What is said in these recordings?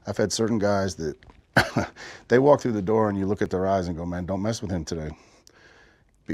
I've had certain guys that they walk through the door and you look at their eyes and go, man, don't mess with him today.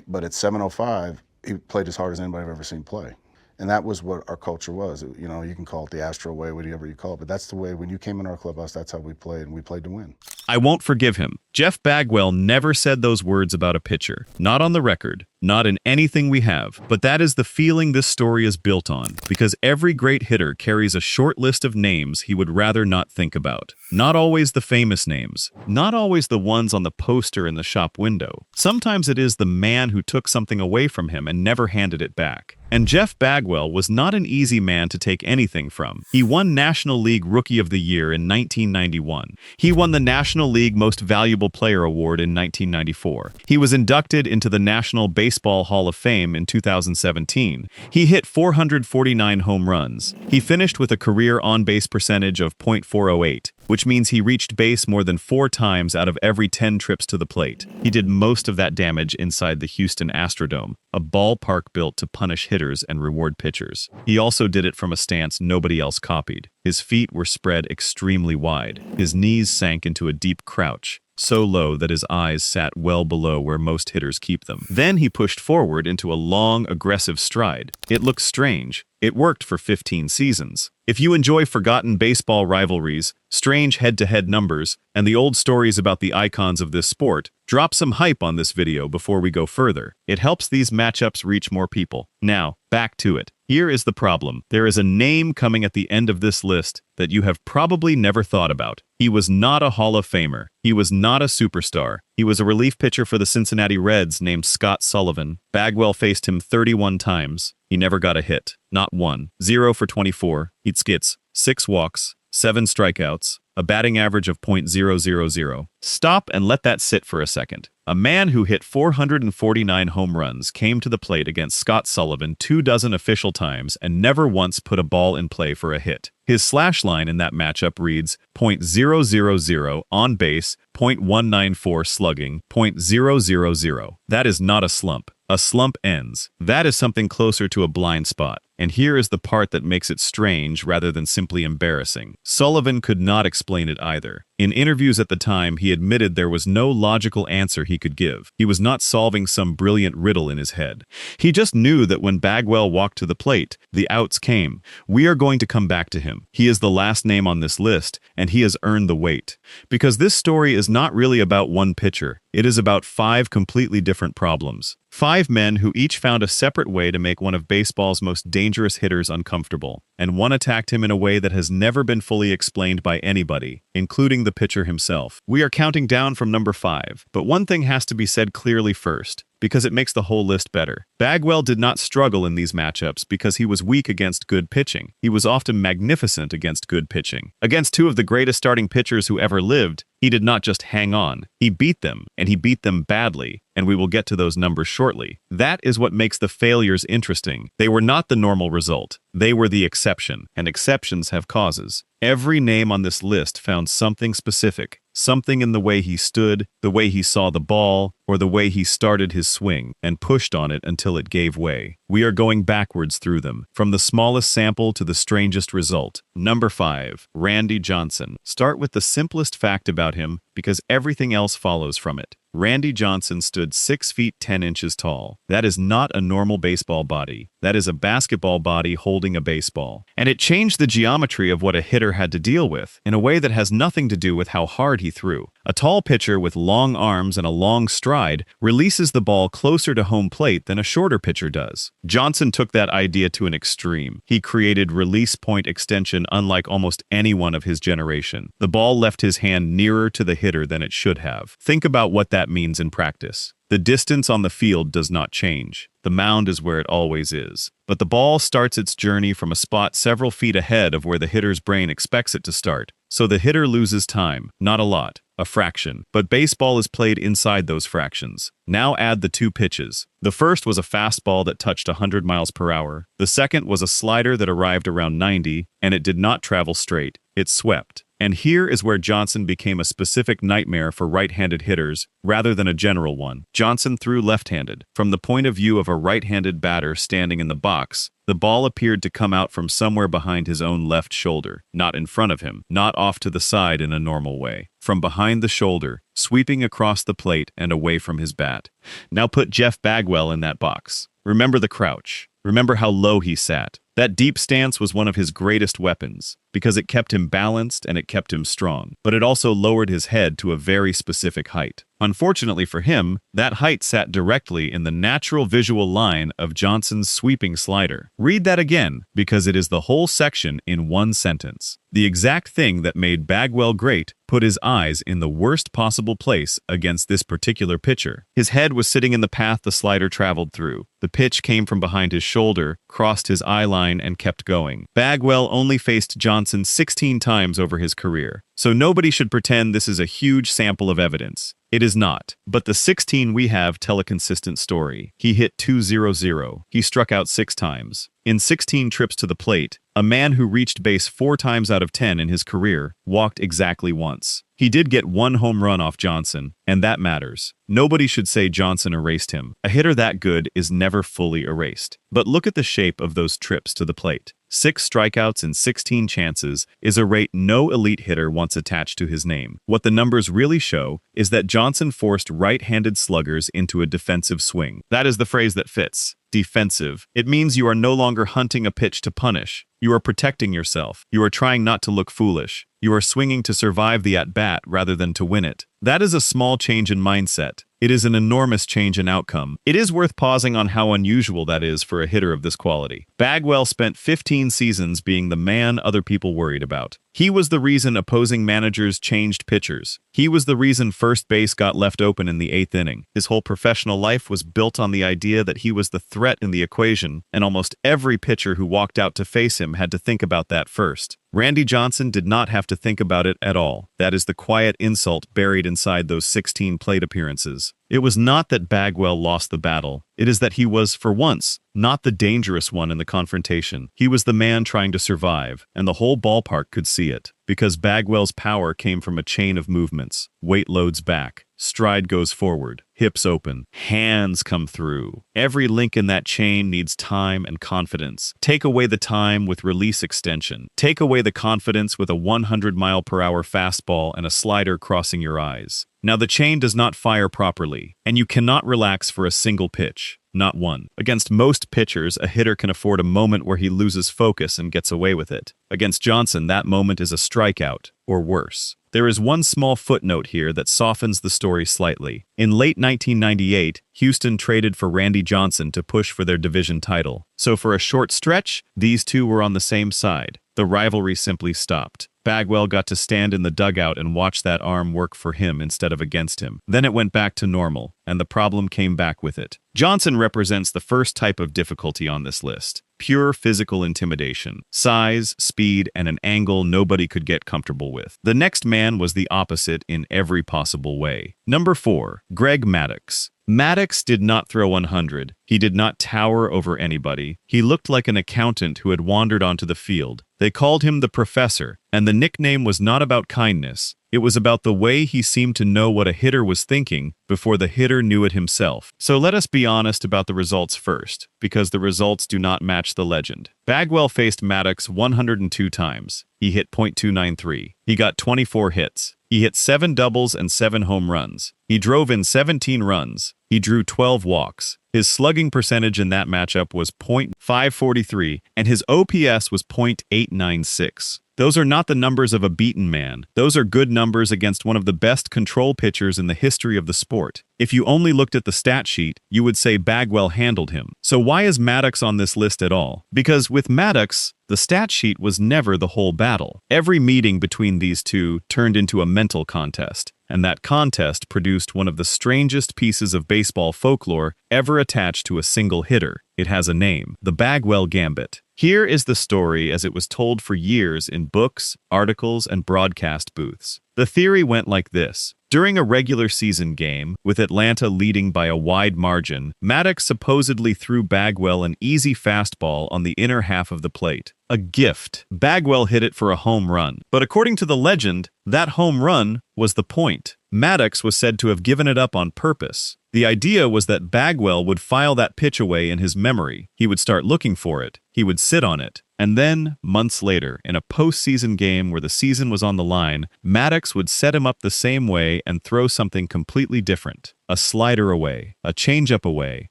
But at 7:05, he played as hard as anybody I've ever seen play. And that was what our culture was. You know, you can call it the Astro way, whatever you call it, but that's the way when you came in our clubhouse, that's how we played, and we played to win. I won't forgive him. Jeff Bagwell never said those words about a pitcher. Not on the record, not in anything we have, but that is the feeling this story is built on, because every great hitter carries a short list of names he would rather not think about. Not always the famous names, not always the ones on the poster in the shop window. Sometimes it is the man who took something away from him and never handed it back. And Jeff Bagwell was not an easy man to take anything from. He won National League Rookie of the Year in 1991. He won the National League Most Valuable Player Award in 1994. He was inducted into the National Baseball Hall of Fame in 2017. He hit 449 home runs. He finished with a career on-base percentage of .408, which means he reached base more than 4 times out of every 10 trips to the plate. He did most of that damage inside the Houston Astrodome, a ballpark built to punish hitters and reward pitchers. He also did it from a stance nobody else copied. His feet were spread extremely wide. His knees sank into a deep crouch, so low that his eyes sat well below where most hitters keep them. Then he pushed forward into a long, aggressive stride. It looked strange. It worked for 15 seasons. If you enjoy forgotten baseball rivalries, strange head-to-head numbers, and the old stories about the icons of this sport, drop some hype on this video before we go further. It helps these matchups reach more people. Now, back to it. Here is the problem. There is a name coming at the end of this list that you have probably never thought about. He was not a Hall of Famer. He was not a superstar. He was a relief pitcher for the Cincinnati Reds named Scott Sullivan. Bagwell faced him 31 times. He never got a hit. Not one. 0 for 24. He'd skits, 6 walks, 7 strikeouts, a batting average of .000. Stop and let that sit for a second. A man who hit 449 home runs came to the plate against Scott Sullivan 24 official times and never once put a ball in play for a hit. His slash line in that matchup reads .000 on base, .194 slugging, .000. That is not a slump. A slump ends. That is something closer to a blind spot. And here is the part that makes it strange rather than simply embarrassing. Sullivan could not explain it either. In interviews at the time, he admitted there was no logical answer he could give. He was not solving some brilliant riddle in his head. He just knew that when Bagwell walked to the plate, the outs came. We are going to come back to him. He is the last name on this list, and he has earned the wait. Because this story is not really about one pitcher. It is about 5 completely different problems. 5 men who each found a separate way to make one of baseball's most dangerous hitters uncomfortable. And one attacked him in a way that has never been fully explained by anybody, including the pitcher himself. We are counting down from number 5, but one thing has to be said clearly first, because it makes the whole list better. Bagwell did not struggle in these matchups because he was weak against good pitching. He was often magnificent against good pitching. Against 2 of the greatest starting pitchers who ever lived, he did not just hang on. He beat them, and he beat them badly, and we will get to those numbers shortly. That is what makes the failures interesting. They were not the normal result. They were the exception, and exceptions have causes. Every name on this list found something specific, something in the way he stood, the way he saw the ball, or the way he started his swing and pushed on it until it gave way. We are going backwards through them, from the smallest sample to the strangest result. Number 5, Randy Johnson. Start with the simplest fact about him, because everything else follows from it. Randy Johnson stood 6 feet 10 inches tall. That is not a normal baseball body. That is a basketball body holding a baseball. And it changed the geometry of what a hitter had to deal with, in a way that has nothing to do with how hard he threw. A tall pitcher with long arms and a long stride releases the ball closer to home plate than a shorter pitcher does. Johnson took that idea to an extreme. He created release point extension unlike almost anyone of his generation. The ball left his hand nearer to the hitter than it should have. Think about what that means in practice. The distance on the field does not change. The mound is where it always is. But the ball starts its journey from a spot several feet ahead of where the hitter's brain expects it to start. So the hitter loses time, not a lot, a fraction. But baseball is played inside those fractions. Now add the 2 pitches. The first was a fastball that touched 100 miles per hour. The second was a slider that arrived around 90, and it did not travel straight. It swept. And here is where Johnson became a specific nightmare for right-handed hitters rather than a general one. Johnson threw left-handed. From the point of view of a right-handed batter standing in the box, the ball appeared to come out from somewhere behind his own left shoulder, not in front of him, not off to the side in a normal way. From behind the shoulder, sweeping across the plate and away from his bat. Now put Jeff Bagwell in that box. Remember the crouch. Remember how low he sat. That deep stance was one of his greatest weapons, because it kept him balanced and it kept him strong, but it also lowered his head to a very specific height. Unfortunately for him, that height sat directly in the natural visual line of Johnson's sweeping slider. Read that again, because it is the whole section in one sentence. The exact thing that made Bagwell great put his eyes in the worst possible place against this particular pitcher. His head was sitting in the path the slider traveled through. The pitch came from behind his shoulder, crossed his eye line, and kept going. Bagwell only faced Johnson 16 times over his career, so nobody should pretend this is a huge sample of evidence. It is not. But the 16 we have tell a consistent story. He hit .200. He struck out 6 times. In 16 trips to the plate, a man who reached base 4 times out of 10 in his career walked exactly once. He did get 1 home run off Johnson, and that matters. Nobody should say Johnson erased him. A hitter that good is never fully erased. But look at the shape of those trips to the plate. 6 strikeouts and 16 chances is a rate no elite hitter wants attached to his name. What the numbers really show is that Johnson forced right-handed sluggers into a defensive swing. That is the phrase that fits. Defensive. It means you are no longer hunting a pitch to punish. You are protecting yourself. You are trying not to look foolish. You are swinging to survive the at-bat rather than to win it. That is a small change in mindset. It is an enormous change in outcome. It is worth pausing on how unusual that is for a hitter of this quality. Bagwell spent 15 seasons being the man other people worried about. He was the reason opposing managers changed pitchers. He was the reason first base got left open in the 8th inning. His whole professional life was built on the idea that he was the threat in the equation, and almost every pitcher who walked out to face him had to think about that first. Randy Johnson did not have to think about it at all. That is the quiet insult buried inside those 16 plate appearances. It was not that Bagwell lost the battle. It is that he was, for once, not the dangerous one in the confrontation. He was the man trying to survive, and the whole ballpark could see it. Because Bagwell's power came from a chain of movements. Weight loads back. Stride goes forward. Hips open. Hands come through. Every link in that chain needs time and confidence. Take away the time with release extension. Take away the confidence with a 100-mile-per-hour fastball and a slider crossing your eyes. Now the chain does not fire properly, and you cannot relax for a single pitch. Not one. Against most pitchers, a hitter can afford a moment where he loses focus and gets away with it. Against Johnson, that moment is a strikeout, or worse. There is one small footnote here that softens the story slightly. In late 1998, Houston traded for Randy Johnson to push for their division title. So for a short stretch, these two were on the same side. The rivalry simply stopped. Bagwell got to stand in the dugout and watch that arm work for him instead of against him. Then it went back to normal, and the problem came back with it. Johnson represents the first type of difficulty on this list. Pure physical intimidation. Size, speed, and an angle nobody could get comfortable with. The next man was the opposite in every possible way. Number 4, Greg Maddux. Maddux did not throw 100. He did not tower over anybody. He looked like an accountant who had wandered onto the field. They called him the Professor, and the nickname was not about kindness. It was about the way he seemed to know what a hitter was thinking before the hitter knew it himself. So let us be honest about the results first, because the results do not match the legend. Bagwell faced Maddux 102 times. He hit .293. He got 24 hits. He hit 7 doubles and 7 home runs. He drove in 17 runs. He drew 12 walks. His slugging percentage in that matchup was .543, and his OPS was .896. Those are not the numbers of a beaten man. Those are good numbers against one of the best control pitchers in the history of the sport. If you only looked at the stat sheet, you would say Bagwell handled him. So why is Maddux on this list at all? Because with Maddux, the stat sheet was never the whole battle. Every meeting between these two turned into a mental contest, and that contest produced one of the strangest pieces of baseball folklore ever attached to a single hitter. It has a name, the Bagwell Gambit. Here is the story as it was told for years in books, articles, and broadcast booths. The theory went like this. During a regular season game, with Atlanta leading by a wide margin, Maddux supposedly threw Bagwell an easy fastball on the inner half of the plate. a gift. Bagwell hit it for a home run. But according to the legend, that home run was the point. Maddux was said to have given it up on purpose. The idea was that Bagwell would file that pitch away in his memory. He would start looking for it. He would sit on it. And then, months later, in a postseason game where the season was on the line, Maddux would set him up the same way and throw something completely different. A slider away, a changeup away.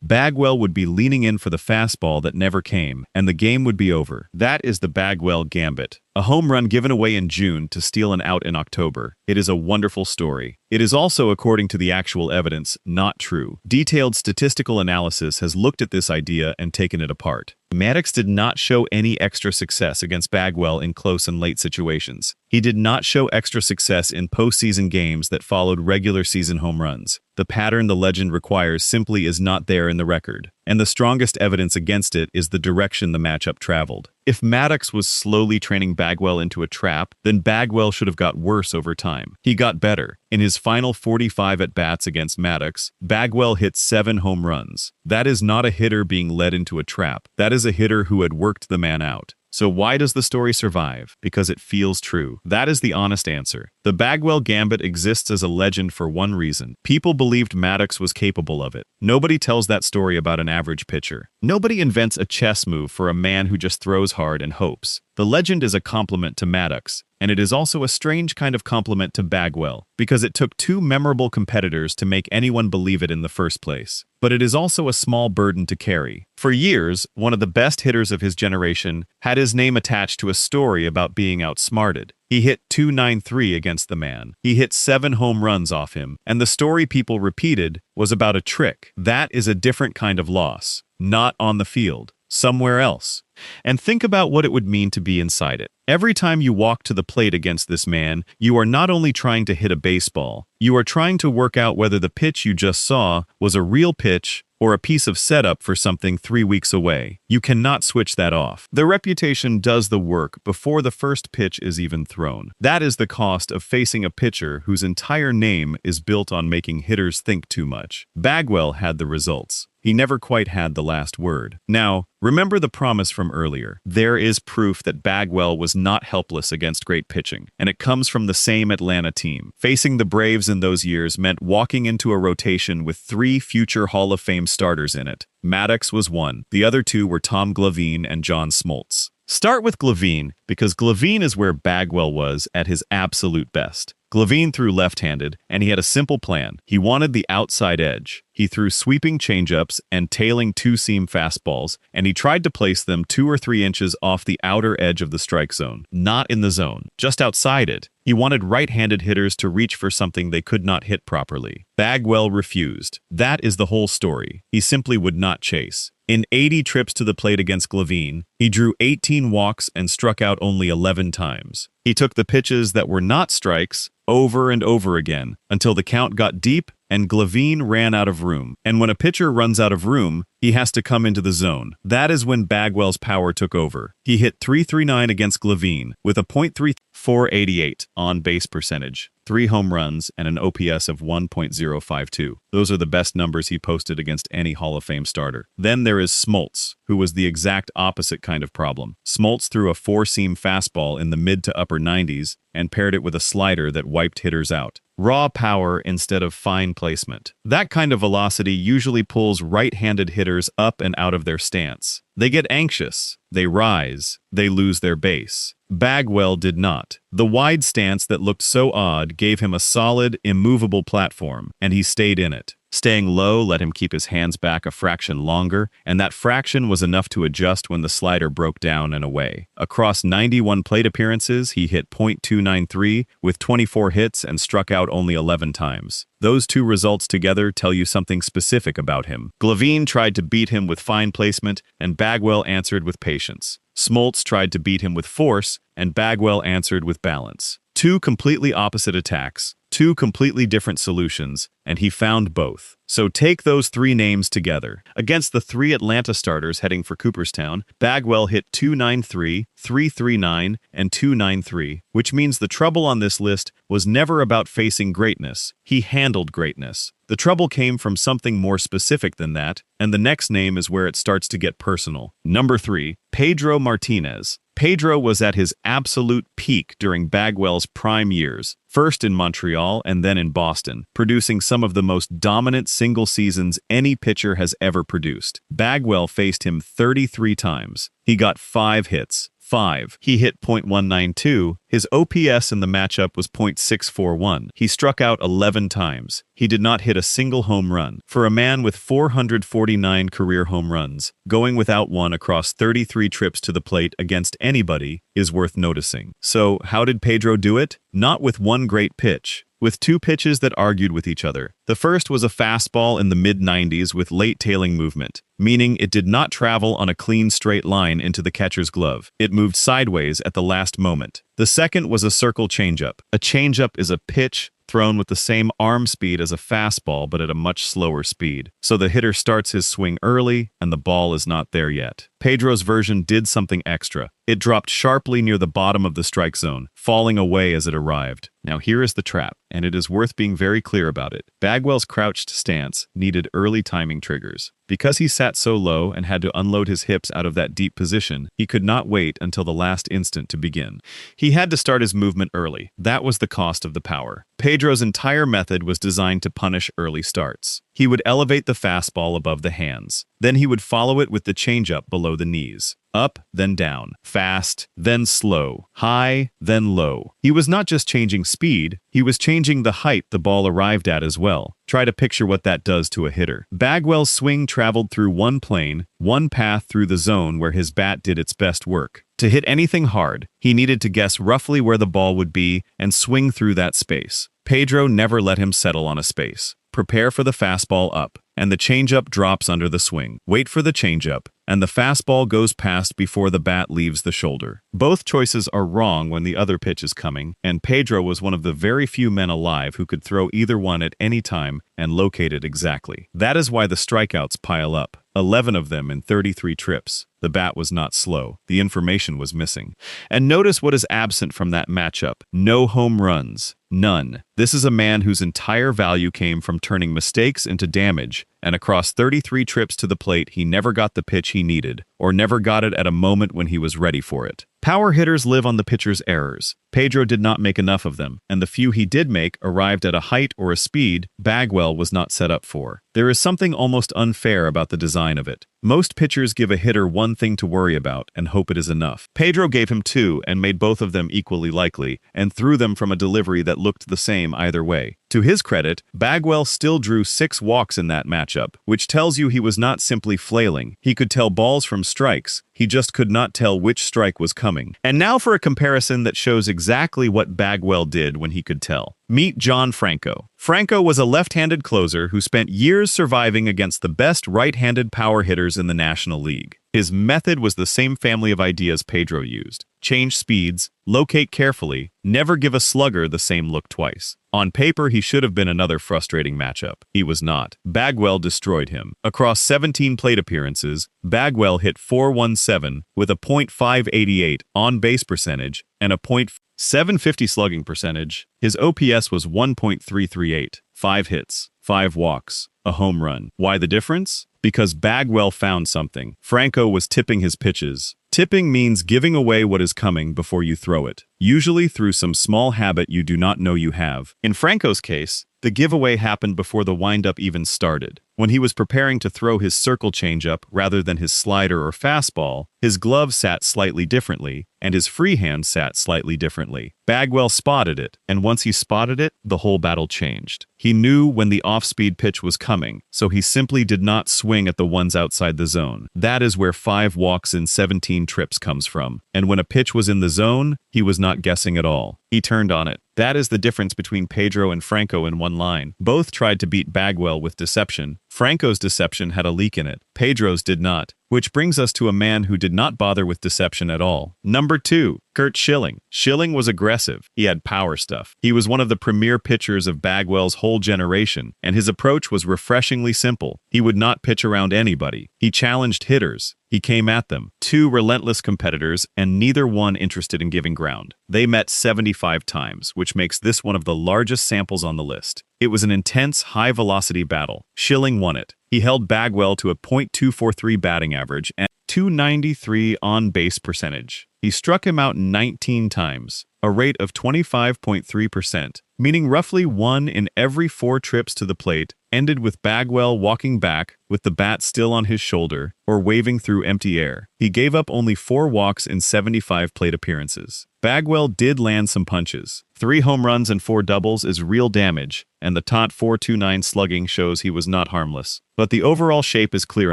Bagwell would be leaning in for the fastball that never came, and the game would be over. That is the Bagwell gambit. A home run given away in June to steal an out in October. It is a wonderful story. It is also, according to the actual evidence, not true. Detailed statistical analysis has looked at this idea and taken it apart. Maddux did not show any extra success against Bagwell in close and late situations. He did not show extra success in postseason games that followed regular season home runs. The pattern the legend requires simply is not there in the record, and the strongest evidence against it is the direction the matchup traveled. If Maddux was slowly training Bagwell into a trap, then Bagwell should have got worse over time. He got better. In his final 45 at-bats against Maddux, Bagwell hit 7 home runs. That is not a hitter being led into a trap. That is a hitter who had worked the man out. So why does the story survive? Because it feels true. That is the honest answer. The Bagwell gambit exists as a legend for one reason. People believed Maddux was capable of it. Nobody tells that story about an average pitcher. Nobody invents a chess move for a man who just throws hard and hopes. The legend is a compliment to Maddux, and it is also a strange kind of compliment to Bagwell, because it took 2 memorable competitors to make anyone believe it in the first place. But it is also a small burden to carry. For years, one of the best hitters of his generation had his name attached to a story about being outsmarted. He hit .293 against the man. He hit 7 home runs off him, and the story people repeated was about a trick. That is a different kind of loss. Not on the field. Somewhere else. And think about what it would mean to be inside it. Every time you walk to the plate against this man, you are not only trying to hit a baseball, you are trying to work out whether the pitch you just saw was a real pitch or a piece of setup for something 3 weeks away. You cannot switch that off. The reputation does the work before the first pitch is even thrown. That is the cost of facing a pitcher whose entire name is built on making hitters think too much. Bagwell had the results. He never quite had the last word. Now, remember the promise from earlier. There is proof that Bagwell was not helpless against great pitching, and it comes from the same Atlanta team. Facing the Braves in those years meant walking into a rotation with 3 future Hall of Fame starters in it. Maddux was one. The other 2 were Tom Glavine and John Smoltz. Start with Glavine, because Glavine is where Bagwell was at his absolute best. Glavine threw left-handed, and he had a simple plan. He wanted the outside edge. He threw sweeping changeups and tailing 2-seam fastballs, and he tried to place them 2 or 3 inches off the outer edge of the strike zone, not in the zone, just outside it. He wanted right-handed hitters to reach for something they could not hit properly. Bagwell refused. That is the whole story. He simply would not chase. In 80 trips to the plate against Glavine, he drew 18 walks and struck out only 11 times. He took the pitches that were not strikes over and over again until the count got deep and Glavine ran out of room. And when a pitcher runs out of room, he has to come into the zone. That is when Bagwell's power took over. He hit .339 against Glavine with a .3488 on-base percentage, 3 home runs, and an OPS of 1.052. Those are the best numbers he posted against any Hall of Fame starter. Then there is Smoltz, who was the exact opposite kind of problem. Smoltz threw a 4-seam fastball in the mid to upper 90s and paired it with a slider that wiped hitters out. Raw power instead of fine placement. That kind of velocity usually pulls right-handed hitters up and out of their stance. They get anxious, they rise, they lose their base. Bagwell did not. The wide stance that looked so odd gave him a solid, immovable platform, and he stayed in it. Staying low let him keep his hands back a fraction longer, and that fraction was enough to adjust when the slider broke down and away. Across 91 plate appearances, he hit .293 with 24 hits and struck out only 11 times. Those 2 results together tell you something specific about him. Glavine tried to beat him with fine placement, and Bagwell answered with patience. Smoltz tried to beat him with force, and Bagwell answered with balance. 2 completely opposite attacks, 2 completely different solutions, and he found both. So take those 3 names together. Against the 3 Atlanta starters heading for Cooperstown, Bagwell hit .293, .339, and .293, which means the trouble on this list was never about facing greatness. He handled greatness. The trouble came from something more specific than that, and the next name is where it starts to get personal. Number 3, Pedro Martinez. Pedro was at his absolute peak during Bagwell's prime years, first in Montreal and then in Boston, producing some of the most dominant single seasons any pitcher has ever produced. Bagwell faced him 33 times. He got 5 hits. 5. He hit .192. His OPS in the matchup was .641. He struck out 11 times. He did not hit a single home run. For a man with 449 career home runs, going without one across 33 trips to the plate against anybody is worth noticing. So, how did Pedro do it? Not with one great pitch. With 2 pitches that argued with each other. The first was a fastball in the mid-90s with late tailing movement, meaning it did not travel on a clean straight line into the catcher's glove. It moved sideways at the last moment. The second was a circle changeup. A changeup is a pitch thrown with the same arm speed as a fastball but at a much slower speed. So the hitter starts his swing early and the ball is not there yet. Pedro's version did something extra. It dropped sharply near the bottom of the strike zone, falling away as it arrived. Now here is the trap, and it is worth being very clear about it. Bagwell's crouched stance needed early timing triggers. Because he sat so low and had to unload his hips out of that deep position, he could not wait until the last instant to begin. He had to start his movement early. That was the cost of the power. Pedro's entire method was designed to punish early starts. He would elevate the fastball above the hands. Then he would follow it with the changeup below the knees. Up, then down. Fast, then slow. High, then low. He was not just changing speed, he was changing the height the ball arrived at as well. Try to picture what that does to a hitter. Bagwell's swing traveled through one plane, one path through the zone where his bat did its best work. To hit anything hard, he needed to guess roughly where the ball would be and swing through that space. Pedro never let him settle on a space. Prepare for the fastball up, and the changeup drops under the swing. Wait for the changeup, and the fastball goes past before the bat leaves the shoulder. Both choices are wrong when the other pitch is coming, and Pedro was one of the very few men alive who could throw either one at any time and locate it exactly. That is why the strikeouts pile up. 11 of them in 33 trips. The bat was not slow. The information was missing. And notice what is absent from that matchup. No home runs. None. This is a man whose entire value came from turning mistakes into damage, and across 33 trips to the plate, he never got the pitch he needed, or never got it at a moment when he was ready for it. Power hitters live on the pitcher's errors. Pedro did not make enough of them, and the few he did make arrived at a height or a speed Bagwell was not set up for. There is something almost unfair about the design of it. Most pitchers give a hitter one thing to worry about and hope it is enough. Pedro gave him 2 and made both of them equally likely, and threw them from a delivery that looked the same either way. To his credit, Bagwell still drew 6 walks in that matchup, which tells you he was not simply flailing. He could tell balls from strikes, he just could not tell which strike was coming. And now for a comparison that shows exactly what Bagwell did when he could tell. Meet John Franco. Franco was a left-handed closer who spent years surviving against the best right-handed power hitters in the National League. His method was the same family of ideas Pedro used. Change speeds, locate carefully, never give a slugger the same look twice. On paper, he should have been another frustrating matchup. He was not. Bagwell destroyed him. Across 17 plate appearances, Bagwell hit .417 with a .588 on-base percentage and a .750 slugging percentage. His OPS was 1.338. 5 hits, 5 walks, a home run. Why the difference? Because Bagwell found something. Franco was tipping his pitches. Tipping means giving away what is coming before you throw it, usually through some small habit you do not know you have. In Franco's case, the giveaway happened before the windup even started. When he was preparing to throw his circle changeup rather than his slider or fastball, his glove sat slightly differently, and his free hand sat slightly differently. Bagwell spotted it, and once he spotted it, the whole battle changed. He knew when the off-speed pitch was coming, so he simply did not swing at the ones outside the zone. That is where 5 walks in 17 trips comes from. And when a pitch was in the zone, he was not guessing at all. He turned on it. That is the difference between Pedro and Franco in one line. Both tried to beat Bagwell with deception. Franco's deception had a leak in it. Pedro's did not. Which brings us to a man who did not bother with deception at all. Number 2, Curt Schilling. Schilling was aggressive. He had power stuff. He was one of the premier pitchers of Bagwell's whole generation, and his approach was refreshingly simple. He would not pitch around anybody. He challenged hitters. He came at them. 2 relentless competitors, and neither one interested in giving ground. They met 75 times, which makes this one of the largest samples on the list. It was an intense, high-velocity battle. Schilling won it. He held Bagwell to a .243 batting average and 293 on-base percentage. He struck him out 19 times, a rate of 25.3%, meaning roughly 1 in every 4 trips to the plate ended with Bagwell walking back with the bat still on his shoulder or waving through empty air. He gave up only 4 walks in 75 plate appearances. Bagwell did land some punches. 3 home runs and 4 doubles is real damage, and the taut .429 slugging shows he was not harmless. But the overall shape is clear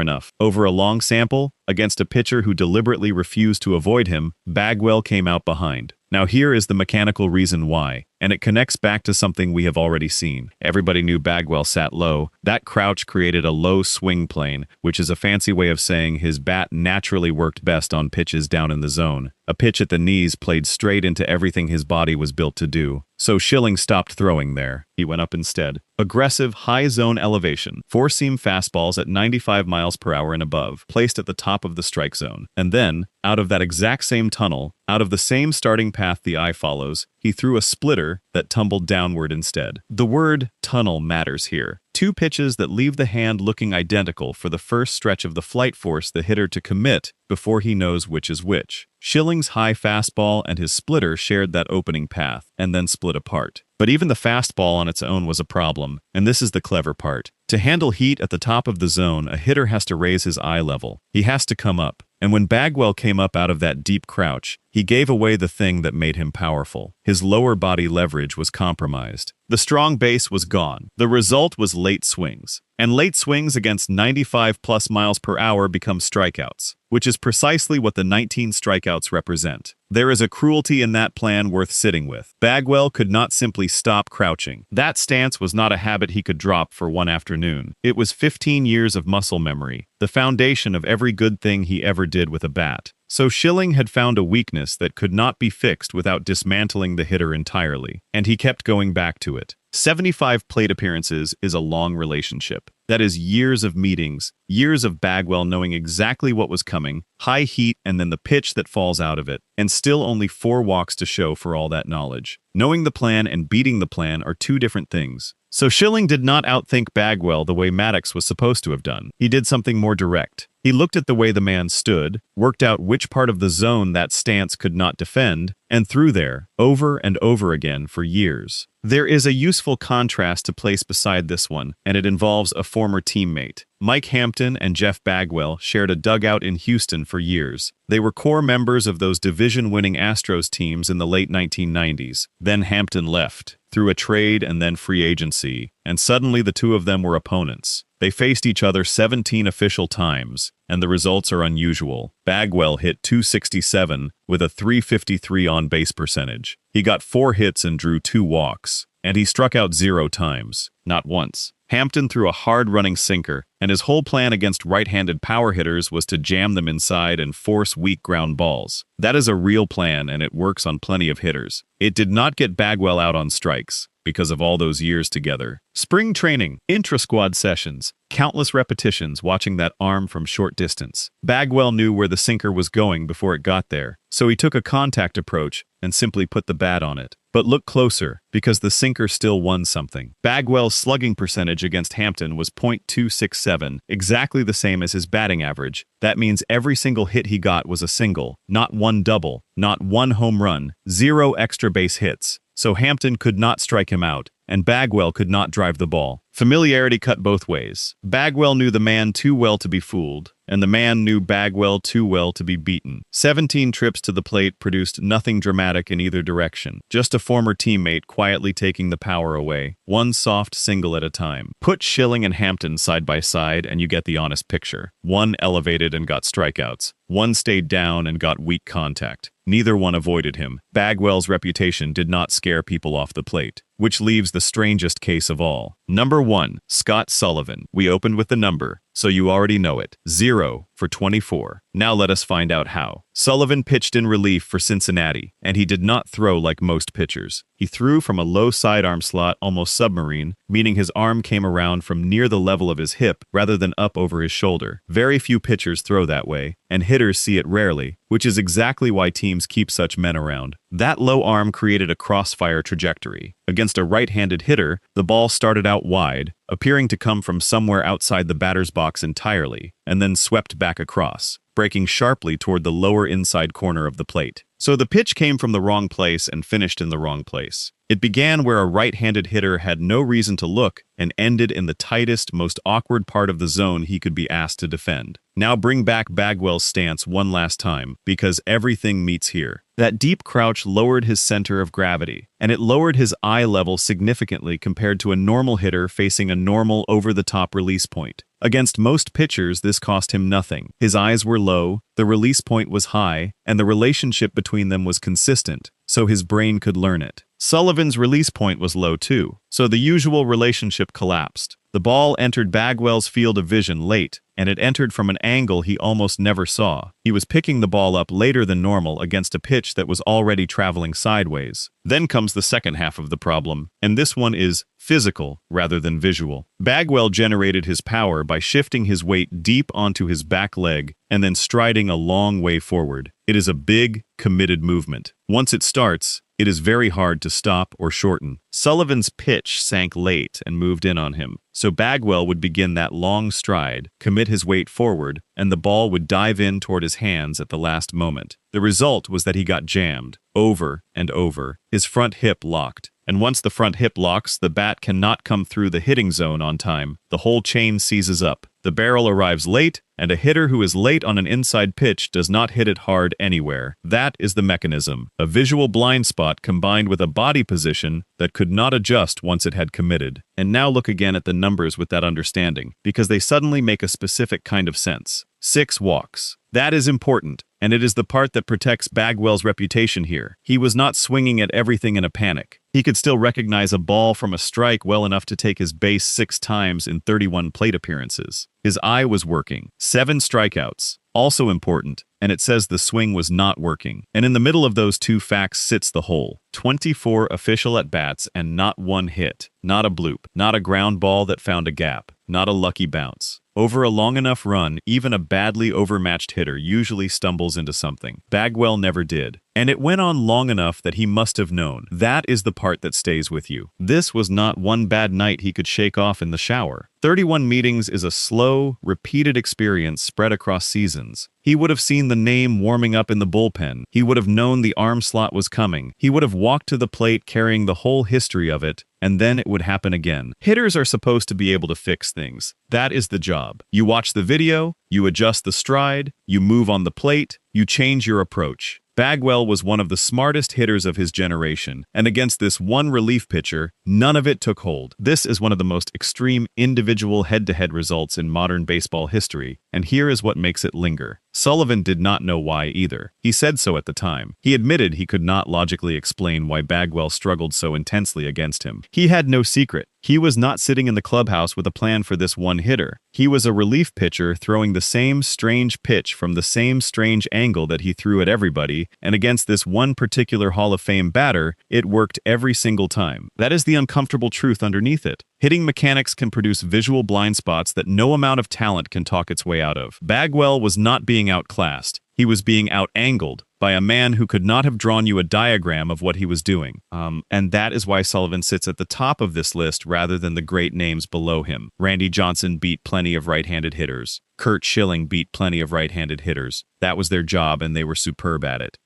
enough. Over a long sample, against a pitcher who deliberately refused to avoid him, Bagwell came out behind. Now here is the mechanical reason why, and it connects back to something we have already seen. Everybody knew Bagwell sat low. That crouch created a low swing plane, which is a fancy way of saying his bat naturally worked best on pitches down in the zone. A pitch at the knees played straight into everything his body was built to do. So Schilling stopped throwing there. He went up instead. Aggressive, high zone elevation, 4-seam fastballs at 95 miles per hour and above, placed at the top of the strike zone. And then, out of that exact same tunnel, out of the same starting path the eye follows, he threw a splitter that tumbled downward instead. The word tunnel matters here. 2 pitches that leave the hand looking identical for the first stretch of the flight force the hitter to commit before he knows which is which. Schilling's high fastball and his splitter shared that opening path, and then split apart. But even the fastball on its own was a problem, and this is the clever part. To handle heat at the top of the zone, a hitter has to raise his eye level. He has to come up. And when Bagwell came up out of that deep crouch, he gave away the thing that made him powerful. His lower body leverage was compromised. The strong base was gone. The result was late swings. And late swings against 95+ miles per hour become strikeouts, which is precisely what the 19 strikeouts represent. There is a cruelty in that plan worth sitting with. Bagwell could not simply stop crouching. That stance was not a habit he could drop for one afternoon. It was 15 years of muscle memory, the foundation of every good thing he ever did with a bat. So Schilling had found a weakness that could not be fixed without dismantling the hitter entirely, and he kept going back to it. 75 plate appearances is a long relationship. That is years of meetings, years of Bagwell knowing exactly what was coming, high heat and then the pitch that falls out of it, and still only 4 walks to show for all that knowledge. Knowing the plan and beating the plan are 2 different things. So Schilling did not outthink Bagwell the way Maddux was supposed to have done. He did something more direct. He looked at the way the man stood, worked out which part of the zone that stance could not defend, and threw there, over and over again for years. There is a useful contrast to place beside this one, and it involves a former teammate. Mike Hampton and Jeff Bagwell shared a dugout in Houston for years. They were core members of those division-winning Astros teams in the late 1990s. Then Hampton left, through a trade and then free agency, and suddenly the 2 of them were opponents. They faced each other 17 official times, and the results are unusual. Bagwell hit .267 with a .353 on-base percentage. He got 4 hits and drew 2 walks, and he struck out 0 times, not once. Hampton threw a hard-running sinker, and his whole plan against right-handed power hitters was to jam them inside and force weak ground balls. That is a real plan, and it works on plenty of hitters. It did not get Bagwell out on strikes, because of all those years together. Spring training, intra-squad sessions, countless repetitions watching that arm from short distance. Bagwell knew where the sinker was going before it got there, so he took a contact approach and simply put the bat on it. But look closer, because the sinker still won something. Bagwell's slugging percentage against Hampton was .267, exactly the same as his batting average. That means every single hit he got was a single, not 1 double, not 1 home run, 0 extra base hits. So Hampton could not strike him out, and Bagwell could not drive the ball. Familiarity cut both ways. Bagwell knew the man too well to be fooled, and the man knew Bagwell too well to be beaten. 17 trips to the plate produced nothing dramatic in either direction, just a former teammate quietly taking the power away, 1 soft single at a time. Put Schilling and Hampton side by side and you get the honest picture. 1 elevated and got strikeouts. 1 stayed down and got weak contact. Neither one avoided him. Bagwell's reputation did not scare people off the plate, which leaves the strangest case of all. Number 1, Scott Sullivan. We opened with the number, so you already know it. 0 for 24. Now let us find out how. Sullivan pitched in relief for Cincinnati, and he did not throw like most pitchers. He threw from a low sidearm slot, almost submarine, meaning his arm came around from near the level of his hip rather than up over his shoulder. Very few pitchers throw that way, and hitters see it rarely, which is exactly why teams keep such men around. That low arm created a crossfire trajectory. Against a right-handed hitter, the ball started out wide, appearing to come from somewhere outside the batter's box entirely, and then swept back across, breaking sharply toward the lower inside corner of the plate. So the pitch came from the wrong place and finished in the wrong place. It began where a right-handed hitter had no reason to look and ended in the tightest, most awkward part of the zone he could be asked to defend. Now bring back Bagwell's stance one last time, because everything meets here. That deep crouch lowered his center of gravity, and it lowered his eye level significantly compared to a normal hitter facing a normal over-the-top release point. Against most pitchers, this cost him nothing. His eyes were low, the release point was high, and the relationship between them was consistent, so his brain could learn it. Sullivan's release point was low too, so the usual relationship collapsed. The ball entered Bagwell's field of vision late, and it entered from an angle he almost never saw. He was picking the ball up later than normal against a pitch that was already traveling sideways. Then comes the second half of the problem, and this one is physical rather than visual. Bagwell generated his power by shifting his weight deep onto his back leg and then striding a long way forward. It is a big, committed movement. Once it starts, it is very hard to stop or shorten. Sullivan's pitch sank late and moved in on him, so Bagwell would begin that long stride, commit his weight forward, and the ball would dive in toward his hands at the last moment. The result was that he got jammed, over and over. His front hip locked. And once the front hip locks, the bat cannot come through the hitting zone on time. The whole chain seizes up. The barrel arrives late, and a hitter who is late on an inside pitch does not hit it hard anywhere. That is the mechanism. A visual blind spot combined with a body position that could not adjust once it had committed. And now look again at the numbers with that understanding, because they suddenly make a specific kind of sense. 6 walks. That is important, and it is the part that protects Bagwell's reputation here. He was not swinging at everything in a panic. He could still recognize a ball from a strike well enough to take his base 6 times in 31 plate appearances. His eye was working. 7 strikeouts. Also important, and it says the swing was not working. And in the middle of those 2 facts sits the whole. 24 official at-bats and not 1 hit. Not a bloop. Not a ground ball that found a gap. Not a lucky bounce. Over a long enough run, even a badly overmatched hitter usually stumbles into something. Bagwell never did. And it went on long enough that he must have known. That is the part that stays with you. This was not one bad night he could shake off in the shower. 31 meetings is a slow, repeated experience spread across seasons. He would have seen the name warming up in the bullpen. He would have known the arm slot was coming. He would have walked to the plate carrying the whole history of it, and then it would happen again. Hitters are supposed to be able to fix things. That is the job. You watch the video, you adjust the stride, you move on the plate, you change your approach. Bagwell was one of the smartest hitters of his generation, and against this one relief pitcher, none of it took hold. This is one of the most extreme individual head-to-head results in modern baseball history, and here is what makes it linger. Sullivan did not know why either. He said so at the time. He admitted he could not logically explain why Bagwell struggled so intensely against him. He had no secret. He was not sitting in the clubhouse with a plan for this one hitter. He was a relief pitcher throwing the same strange pitch from the same strange angle that he threw at everybody, and against this one particular Hall of Fame batter, it worked every single time. That is the uncomfortable truth underneath it. Hitting mechanics can produce visual blind spots that no amount of talent can talk its way out of. Bagwell was not being outclassed. He was being out-angled by a man who could not have drawn you a diagram of what he was doing. And that is why Sullivan sits at the top of this list rather than the great names below him. Randy Johnson beat plenty of right-handed hitters. Curt Schilling beat plenty of right-handed hitters. That was their job, and they were superb at it.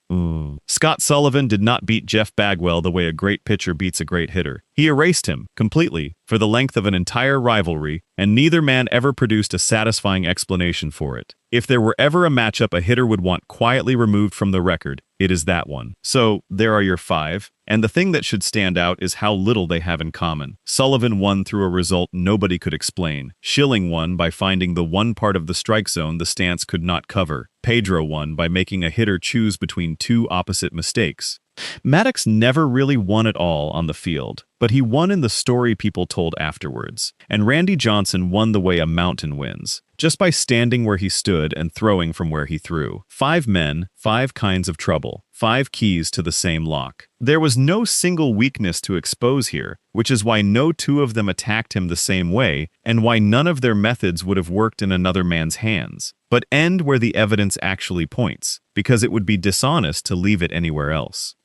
Scott Sullivan did not beat Jeff Bagwell the way a great pitcher beats a great hitter. He erased him, completely, for the length of an entire rivalry, and neither man ever produced a satisfying explanation for it. If there were ever a matchup a hitter would want quietly removed from the record, it is that one. So, there are your 5, and the thing that should stand out is how little they have in common. Sullivan won through a result nobody could explain. Schilling won by finding the one part of the strike zone the stance could not cover. Pedro won by making a hitter choose between 2 opposite mistakes. Maddux never really won at all on the field, but he won in the story people told afterwards. And Randy Johnson won the way a mountain wins, just by standing where he stood and throwing from where he threw. 5 men, 5 kinds of trouble, 5 keys to the same lock. There was no single weakness to expose here, which is why no 2 of them attacked him the same way, and why none of their methods would have worked in another man's hands. But end where the evidence actually points, because it would be dishonest to leave it anywhere else.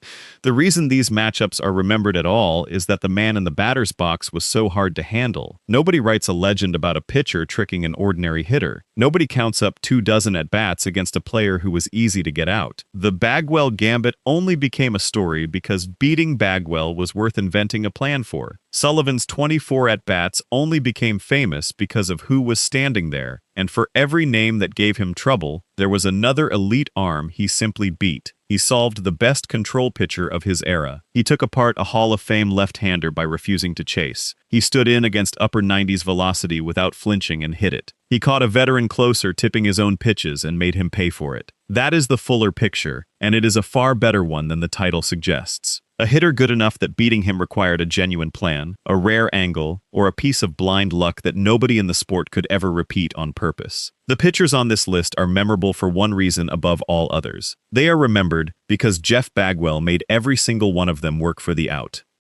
The reason these matchups are remembered at all is that the man in the batter's box was so hard to handle. Nobody writes a legend about a pitcher tricking an ordinary hitter. Nobody counts up 24 at-bats against a player who was easy to get out. The Bagwell gambit only became a story because beating Bagwell was worth inventing a plan for. Sullivan's 24 at-bats only became famous because of who was standing there, and for every name that gave him trouble, there was another elite arm he simply beat. He solved the best control pitcher of his era. He took apart a Hall of Fame left-hander by refusing to chase. He stood in against upper 90s velocity without flinching and hit it. He caught a veteran closer tipping his own pitches and made him pay for it. That is the fuller picture, and it is a far better one than the title suggests. A hitter good enough that beating him required a genuine plan, a rare angle, or a piece of blind luck that nobody in the sport could ever repeat on purpose. The pitchers on this list are memorable for one reason above all others. They are remembered because Jeff Bagwell made every single one of them work for the out.